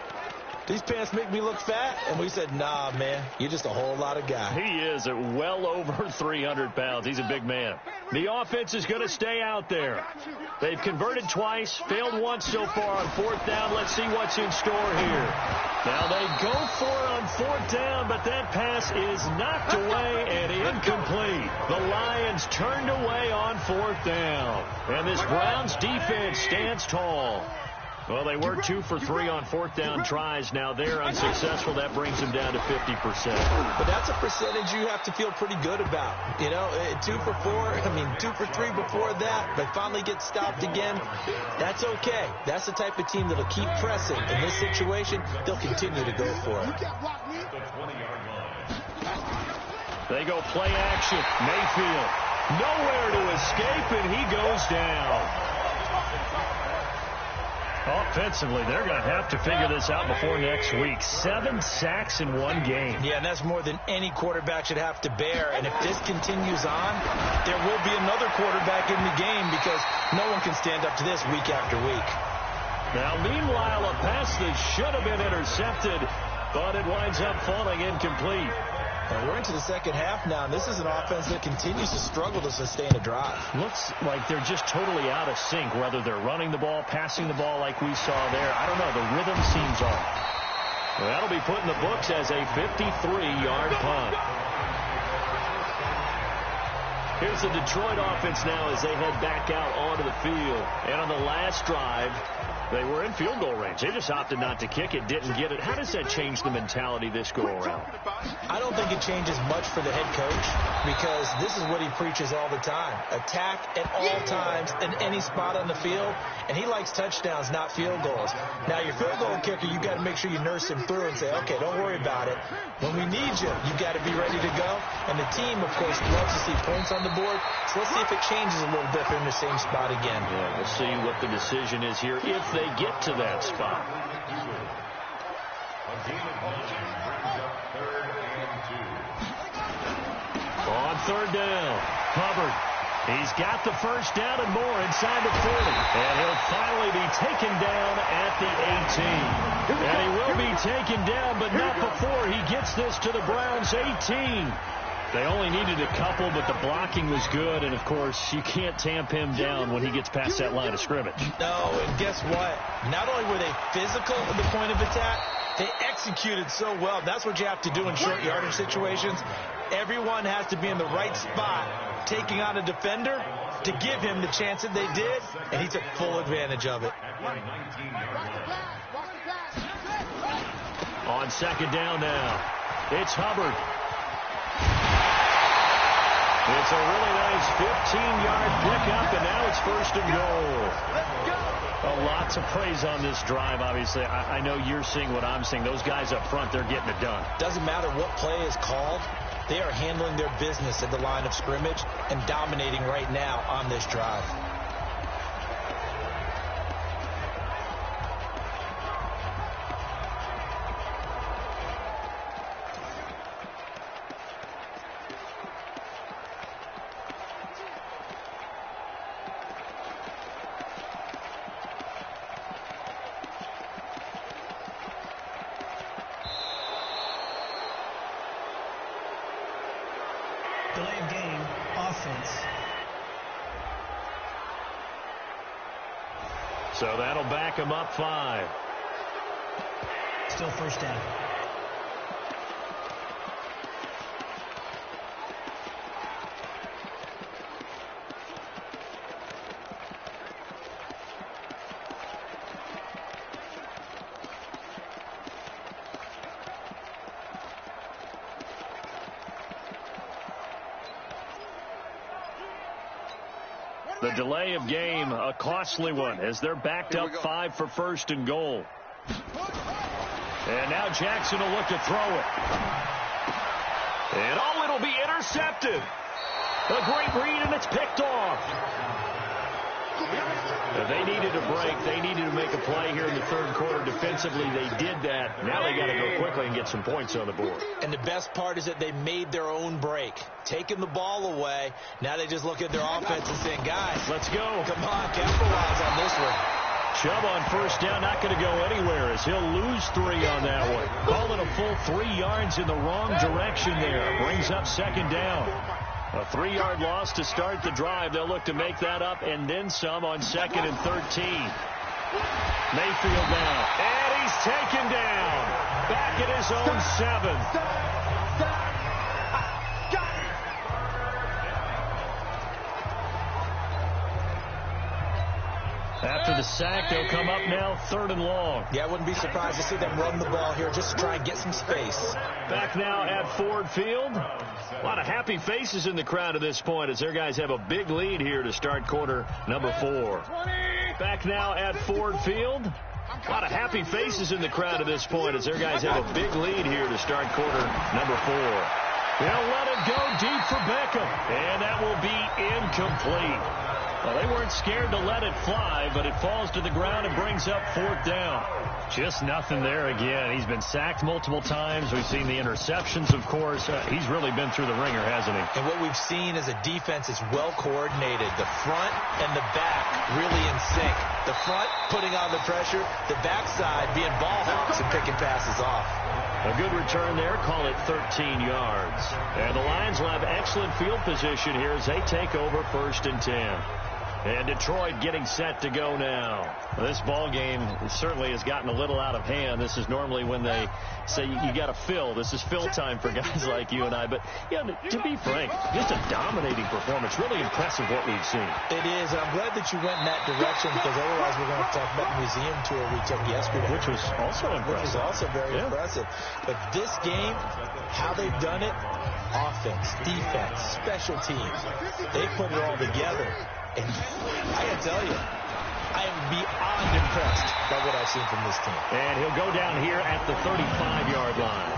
S5: these pants make me look fat? And we said, nah, man, you're just a whole lot of guy.
S3: He is at well over 300 pounds. He's a big man. The offense is going to stay out there. They've converted twice, failed once so far on 4th down. Let's see what's in store here. Now they go for it on 4th down, but that pass is knocked away and incomplete. The Lions turned away on 4th down. And this Browns defense stands tall. Well, they were 2 for 3 on fourth down tries. Now they're unsuccessful. That brings them down to 50%.
S5: But that's a percentage you have to feel pretty good about. 2 for 4, 2 for 3 before that. They finally get stopped again. That's okay. That's the type of team that'll keep pressing. In this situation, they'll continue to go for it.
S3: They go play action. Mayfield nowhere to escape, and he goes down. Offensively, they're going to have to figure this out before next week. 7 sacks in one game.
S5: Yeah, and that's more than any quarterback should have to bear. And if this continues on, there will be another quarterback in the game because no one can stand up to this week after week.
S3: Now, meanwhile, a pass that should have been intercepted, but it winds up falling incomplete.
S5: And we're into the second half now, and this is an offense that continues to struggle to sustain a drive.
S3: Looks like they're just totally out of sync, whether they're running the ball, passing the ball like we saw there. I don't know. The rhythm seems off. Well, that'll be put in the books as a 53-yard punt. Here's the Detroit offense now as they head back out onto the field. And on the last drive, they were in field goal range. They just opted not to kick it, didn't get it. How does that change the mentality this go-around?
S5: I don't think it changes much for the head coach because this is what he preaches all the time. Attack at all times in any spot on the field, and he likes touchdowns, not field goals. Now, your field goal kicker, you've got to make sure you nurse him through and say, okay, don't worry about it. When we need you, you've got to be ready to go. And the team, of course, loves to see points on the board. So let's see if it changes a little bit in the same spot again.
S3: Yeah, we'll see what the decision is here if they get to that spot. On third down, Hubbard. He's got the first down and more inside the 40. And he'll finally be taken down at the 18. And he will be taken down, but not before he gets this to the Browns' 18. They only needed a couple, but the blocking was good. And, of course, you can't tamp him down when he gets past that line of scrimmage.
S5: No, and guess what? Not only were they physical at the point of attack, they executed so well. That's what you have to do in short yardage situations. Everyone has to be in the right spot, taking on a defender to give him the chance that they did, and he took full advantage of it.
S3: On second down now, it's Hubbard. It's a really nice 15-yard pickup, and now it's first and goal. Lots of praise on this drive, obviously. I know you're seeing what I'm seeing. Those guys up front, they're getting it done.
S5: Doesn't matter what play is called. They are handling their business at the line of scrimmage and dominating right now on this drive.
S6: Delay of game, offense.
S3: So that'll back him up 5.
S6: Still first down.
S3: The delay of game, a costly one, as they're backed up 5 for first and goal. And now Jackson will look to throw it. And it'll be intercepted. A great read, and it's picked off. They needed a break. They needed to make a play here in the third quarter. Defensively, they did that. Now they got to go quickly and get some points on the board.
S5: And the best part is that they made their own break, taking the ball away. Now they just look at their offense and saying, guys,
S3: let's go.
S5: Come on, capitalize on this one.
S3: Chubb on first down, not going to go anywhere as he'll lose 3 on that one. Call it a full 3 yards in the wrong direction there. Brings up second down. A 3-yard loss to start the drive. They'll look to make that up and then some on second and 13. Mayfield now. And he's taken down. Back at his own 7. After the sack, they'll come up now 3rd and long.
S5: Yeah, I wouldn't be surprised to see them run the ball here just to try and get some space.
S3: Back now at Ford Field. A lot of happy faces in the crowd at this point as their guys have a big lead here to start quarter number 4. Back now at Ford Field. A lot of happy faces in the crowd at this point as their guys have a big lead here to start quarter number 4. They'll let it go deep for Beckham, and that will be incomplete. Well, they weren't scared to let it fly, but it falls to the ground and brings up 4th down. Just nothing there again. He's been sacked multiple times. We've seen the interceptions, of course. He's really been through the ringer, hasn't he?
S5: And what we've seen is a defense that's well coordinated. The front and the back really in sync. The front putting on the pressure, the backside being ball hawks and picking passes off.
S3: A good return there. Call it 13 yards. And the Lions will have excellent field position here as they take over 1st and 10. And Detroit getting set to go now. This ball game certainly has gotten a little out of hand. This is normally when they say you got to fill. This is fill time for guys like you and I. But, yeah, to be frank, just a dominating performance. Really impressive what we've seen.
S5: It is, and I'm glad that you went in that direction because otherwise we're going to talk about the museum tour we took yesterday.
S3: Which was also impressive.
S5: Which was also very impressive. But this game, how they've done it, offense, defense, special teams, they put it all together. And I got to tell you, I am beyond impressed by what I've seen from this team.
S3: And he'll go down here at the 35-yard line.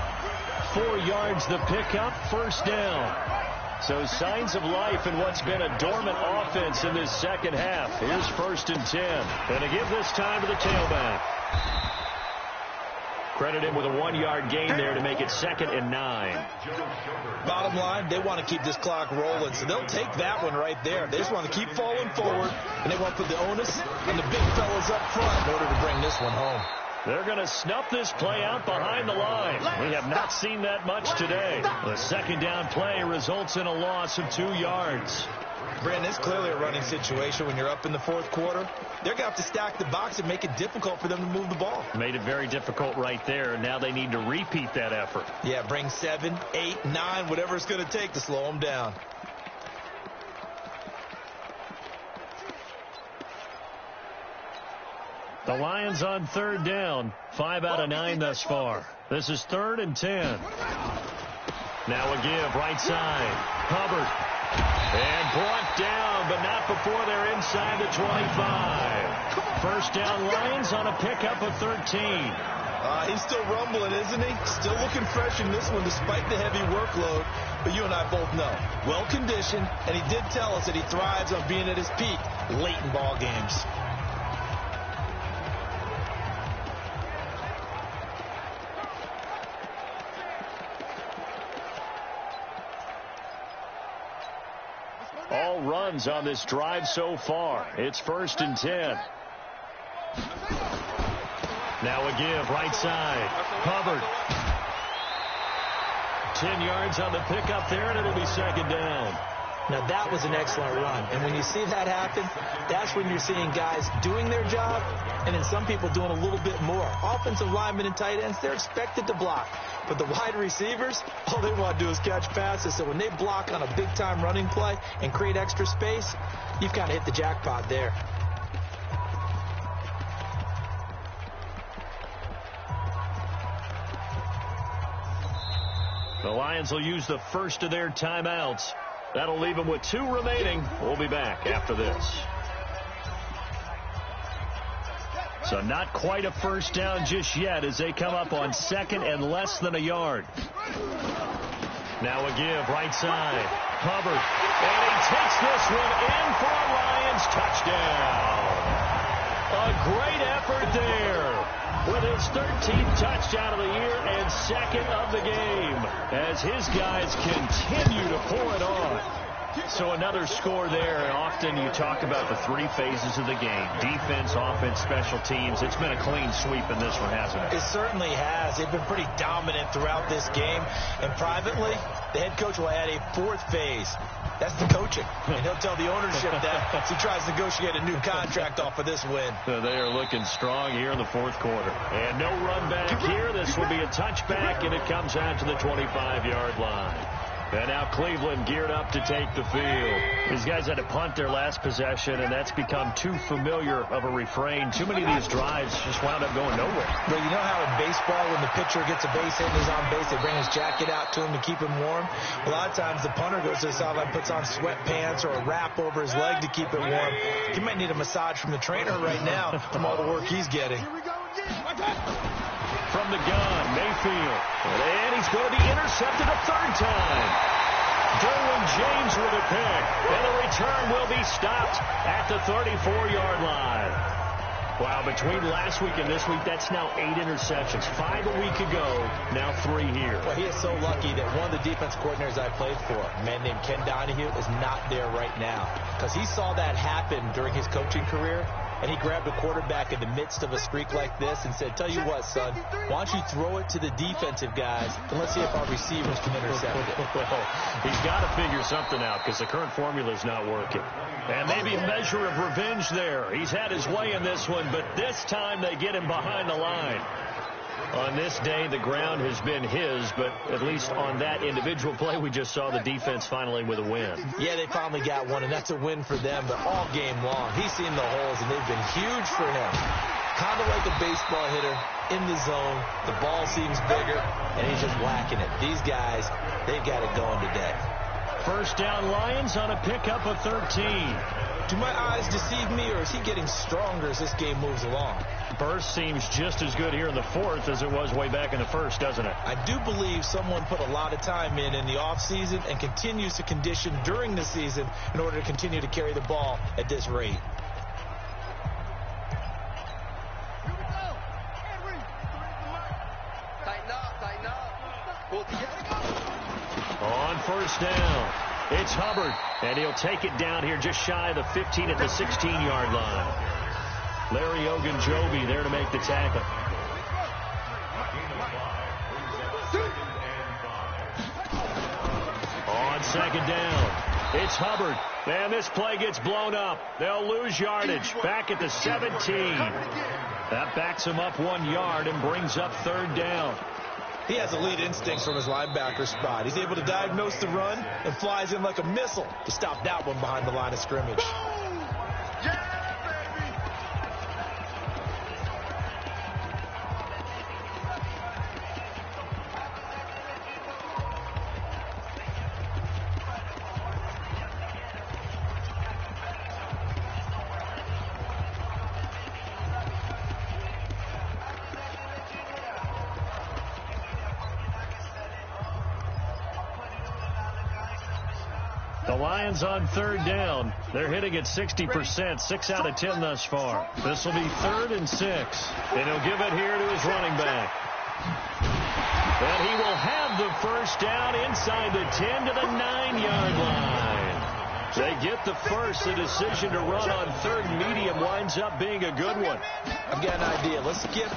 S3: 4 yards the pickup, 1st down. So signs of life in what's been a dormant offense in this second half. Here's 1st and 10. And to give this time to the tailback. Credit him with a 1-yard gain there to make it 2nd and 9.
S5: Bottom line, they want to keep this clock rolling, so they'll take that one right there. They just want to keep falling forward, and they want to put the onus on the big fellas up front in order to bring this one home.
S3: They're going to snuff this play out behind the line. We have not seen that much today. The 2nd down play results in a loss of 2 yards.
S5: Brandon, it's clearly a running situation when you're up in the 4th quarter. They're going to have to stack the box and make it difficult for them to move the ball.
S3: Made it very difficult right there. Now they need to repeat that effort.
S5: Yeah, bring 7, 8, 9, whatever it's going to take to slow them down.
S3: The Lions on 3rd down. 5 out of 9 thus far. This is 3rd and 10. Now a give, right side. Hubbard. And brought down, but not before they're inside the 25. 1st down Lions on a pickup of 13.
S5: He's still rumbling, isn't he? Still looking fresh in this one despite the heavy workload. But you and I both know, well-conditioned, and he did tell us that he thrives on being at his peak late in ball games.
S3: All runs on this drive so far. It's 1st and 10. Now a give, right side. Hubbard. 10 yards on the pickup there, and it'll be 2nd down.
S5: Now, that was an excellent run. And when you see that happen, that's when you're seeing guys doing their job and then some people doing a little bit more. Offensive linemen and tight ends, they're expected to block. But the wide receivers, all they want to do is catch passes. So when they block on a big-time running play and create extra space, you've kind of hit the jackpot there.
S3: The Lions will use the first of their timeouts. That'll leave them with 2 remaining. We'll be back after this. So not quite a first down just yet as they come up on 2nd and less than a yard. Now a give, right side. Hubbard. And he takes this one in for a Lions touchdown. A great effort there with his 13th touchdown of the year and 2nd of the game as his guys continue to pour it on. So another score there, and often you talk about the 3 phases of the game. Defense, offense, special teams. It's been a clean sweep in this one, hasn't it?
S5: It certainly has. They've been pretty dominant throughout this game. And privately, the head coach will add a 4th phase. That's the coaching. And he'll tell the ownership that as he tries to negotiate a new contract off of this win.
S3: They are looking strong here in the 4th quarter. And no run back here. This will be a touchback, and it comes out to the 25-yard line. And now Cleveland geared up to take the field. These guys had to punt their last possession, and that's become too familiar of a refrain. Too many of these drives just wound up going nowhere.
S5: Well, you know how in baseball, when the pitcher gets a base hit and is on base, they bring his jacket out to him to keep him warm? A lot of times the punter goes to the sideline, puts on sweatpants or a wrap over his leg to keep it warm. He might need a massage from the trainer right now from all the work he's getting.
S3: From the gun, Mayfield. And he's going to be intercepted a third time. Derwin James with a pick. And the return will be stopped at the 34-yard line. Wow, between last week and this week, that's now 8 interceptions. 5 a week ago, now 3 here.
S5: Well, he is so lucky that one of the defense coordinators I played for, a man named Ken Donahue, is not there right now. Because he saw that happen during his coaching career, and he grabbed a quarterback in the midst of a streak like this and said, tell you what, son, why don't you throw it to the defensive guys, and let's see if our receivers can intercept it.
S3: He's got to figure something out because the current formula is not working. And maybe a measure of revenge there. He's had his way in this one, but this time they get him behind the line. On this day, the ground has been his, but at least on that individual play, we just saw the defense finally with a win.
S5: Yeah, they finally got one, and that's a win for them, but all game long, he's seen the holes, and they've been huge for him. Kind of like a baseball hitter in the zone. The ball seems bigger, and he's just whacking it. These guys, they've got it going today.
S3: First down, Lions on a pickup of 13.
S5: Do my eyes deceive me, or is he getting stronger as this game moves along?
S3: Burst seems just as good here in the fourth as it was way back in the first, doesn't it?
S5: I do believe someone put a lot of time in the offseason and continues to condition during the season in order to continue to carry the ball at this rate.
S3: On first down, it's Hubbard, and he'll take it down here just shy of the 15 at the 16-yard line. Larry Ogunjobi there to make the tackle. On second down, it's Hubbard, and this play gets blown up. They'll lose yardage back at the 17. That backs him up 1 yard and brings up third down.
S5: He has elite instincts from his linebacker spot. He's able to diagnose the run and flies in like a missile to stop that one behind the line of scrimmage.
S3: The Lions on third down. They're hitting at 60%, 6 out of 10 thus far. This will be 3rd and 6. And he'll give it here to his running back. And he will have the first down inside the 10 to the 9-yard line. They get the first. The decision to run on third and medium winds up being a good one.
S5: I've got an idea. Let's skip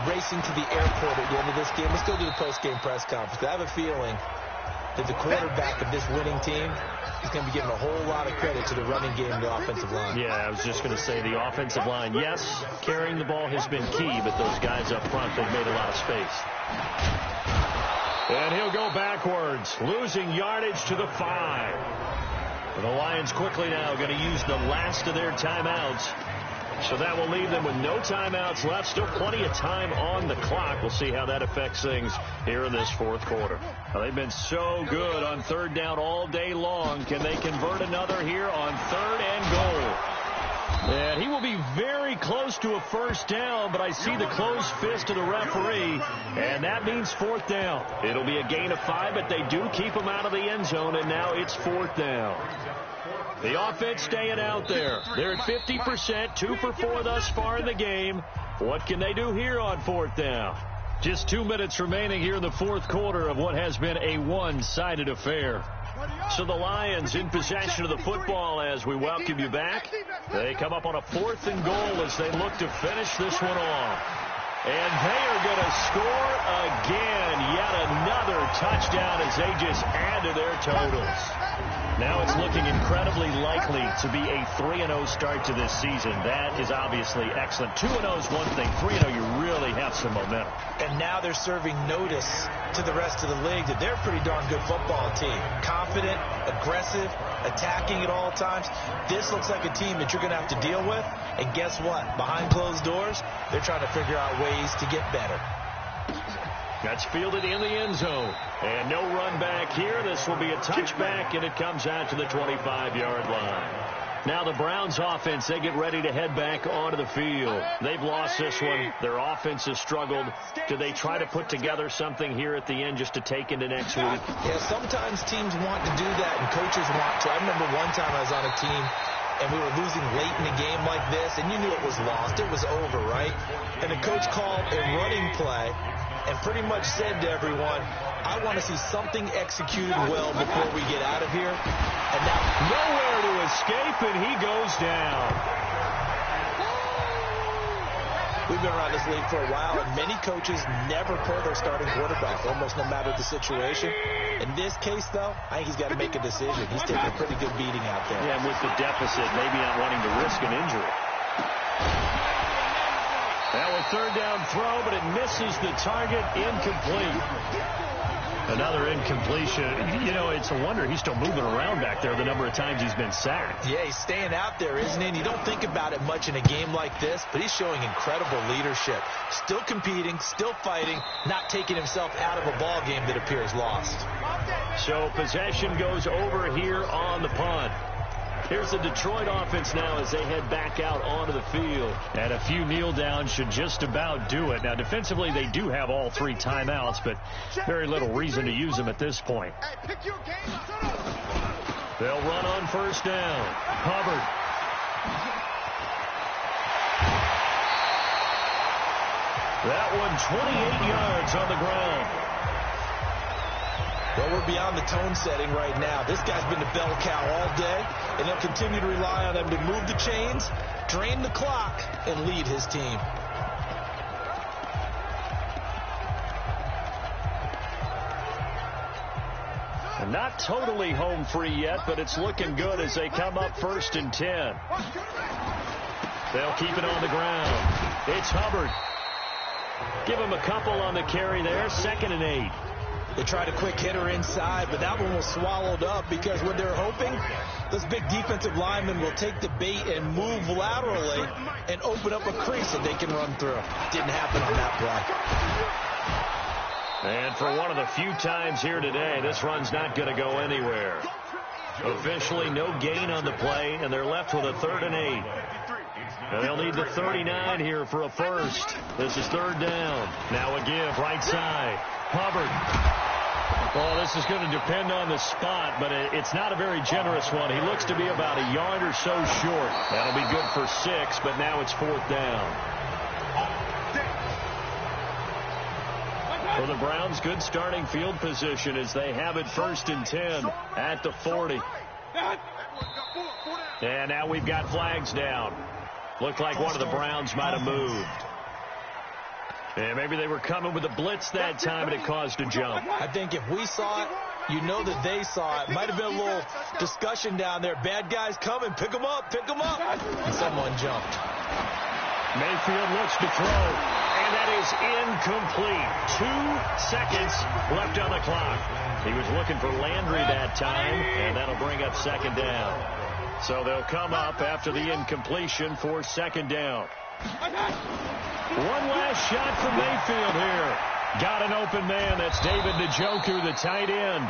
S5: racing to the airport at the end of this game. Let's go to the post-game press conference. I have a feeling that the quarterback of this winning team is going to be giving a whole lot of credit to the running game and the offensive line.
S3: Yeah, I was just going to say the offensive line, yes, carrying the ball has been key, but those guys up front, they've made a lot of space. And he'll go backwards, losing yardage to the 5. And the Lions quickly now going to use the last of their timeouts. So that will leave them with no timeouts left. Still plenty of time on the clock. We'll see how that affects things here in this fourth quarter. Now, they've been so good on third down all day long. Can they convert another here on 3rd and goal? And he will be very close to a first down, but I see the closed fist of the referee, and that means 4th down. It'll be a gain of 5, but they do keep him out of the end zone, and now it's 4th down. The offense staying out there. They're at 50%, 2 for 4 thus far in the game. What can they do here on 4th down? Just 2 minutes remaining here in the fourth quarter of what has been a one-sided affair. So the Lions in possession of the football as we welcome you back. They come up on a 4th and goal as they look to finish this one off. And they are going to score again. Yet another touchdown as they just add to their totals. Now it's looking incredibly likely to be a 3-0 start to this season. That is obviously excellent. 2-0 is one thing. 3-0, you really have some momentum.
S5: And now they're serving notice to the rest of the league that they're a pretty darn good football team. Confident, aggressive, attacking at all times. This looks like a team that you're going to have to deal with. And guess what? Behind closed doors, they're trying to figure out ways to get better.
S3: That's fielded in the end zone. And no run back here. This will be a touchback, and it comes out to the 25-yard line. Now the Browns offense, they get ready to head back onto the field. They've lost this one. Their offense has struggled. Do they try to put together something here at the end just to take into next week?
S5: Yeah, sometimes teams want to do that, and coaches want to. I remember one time I was on a team, and we were losing late in a game like this, and you knew it was lost. It was over, right? And the coach called a running play and pretty much said to everyone, I want to see something executed well before we get out of here. And now
S3: nowhere to escape, and he goes down.
S5: We've been around this league for a while, and many coaches never pull their starting quarterback, almost no matter the situation. In this case, though, I think he's got to make a decision. He's taking a pretty good beating out there.
S3: Yeah, and with the deficit, maybe not wanting to risk an injury. Now a third down throw, but it misses the target, incomplete. Another incompletion. You know, it's a wonder he's still moving around back there the number of times he's been sacked.
S5: Yeah, he's staying out there, isn't he? And you don't think about it much in a game like this, but he's showing incredible leadership. Still competing, still fighting, not taking himself out of a ball game that appears lost.
S3: So possession goes over here on the punt. Here's the Detroit offense now as they head back out onto the field. And a few kneel downs should just about do it. Now, defensively, they do have all 3 timeouts, but very little reason to use them at this point. They'll run on first down. Hubbard. That one 28 yards on the ground.
S5: Well, we're beyond the tone setting right now. This guy's been the bell cow all day, and they'll continue to rely on him to move the chains, drain the clock, and lead his team.
S3: And not totally home free yet, but it's looking good as they come up 1st and 10. They'll keep it on the ground. It's Hubbard. Give him a couple on the carry there. 2nd and 8.
S5: They tried a quick hitter inside, but that one was swallowed up because what they're hoping, those big defensive linemen will take the bait and move laterally and open up a crease that they can run through. Didn't happen on that play.
S3: And for one of the few times here today, this run's not going to go anywhere. Officially no gain on the play, and they're left with a 3rd and 8. And they'll need the 39 here for a first. This is 3rd down. Now a give, right side. Hubbard. Well, this is going to depend on the spot, but it's not a very generous one. He looks to be about a yard or so short. That'll be good for 6, but now it's 4th down. For the Browns, good starting field position as they have it 1st and 10 at the 40. And now we've got flags down. Looked like one of the Browns might have moved. And maybe they were coming with a blitz that time, and it caused a jump.
S5: I think if we saw it, you know that they saw it. Might have been a little discussion down there. Bad guys coming. Pick them up. Pick them up. And someone jumped.
S3: Mayfield looks to throw, and that is incomplete. 2 seconds left on the clock. He was looking for Landry that time, and that'll bring up 2nd down. So they'll come up after the incompletion for 2nd down. One last shot from Mayfield here. Got an open man. That's David Njoku, the tight end.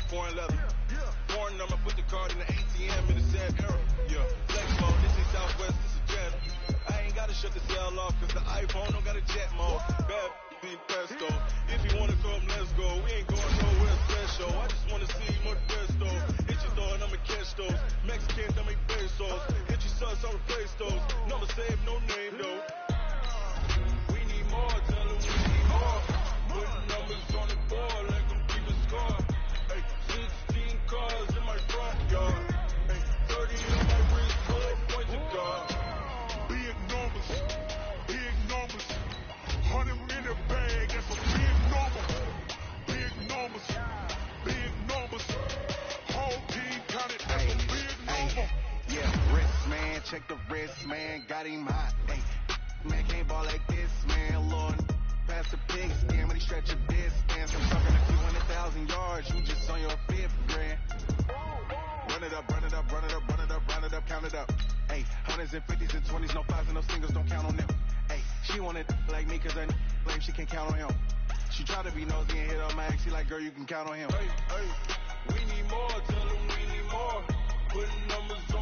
S1: Foreign leather. Foreign number, put the card in the ATM in the sad era. Yeah, flex mode, this is
S7: shut the cell off, cause the iPhone don't got a jet mode. Bad being presto. If you wanna come, let's go. We ain't going nowhere special. I just wanna see more presto. Hit your door and I'ma catch those. Mexican, I make pesos. Hit your sus, I'll replace those. Number save, no name though. We need more, tell them we need more. Putting numbers on the board like I'm keeping score. Hey, 16 cars in my front yard. Hey, 30 on my wrist, 12 points to guard.
S8: Big numbers, 100 in the bag, that's a big number. Big numbers, whole team counted, that's a big number.
S9: Yeah, wrist man, check the wrist man, got him hot. Hey, man can't ball like this, man. Lord, pass the pig skin, but he stretch a distance. I'm talking a few 100,000 yards, you just on your fifth grand. Run it up, count it up. Hey, hundreds and fifties and 20s, no fives and no singles, don't count on them. Hey, she wanted like me cause her claim she can count on him. She tried to be nosy and hit on my ex, he like, girl, you can count on him.
S7: Hey, we need more, tell them we need more. Putting numbers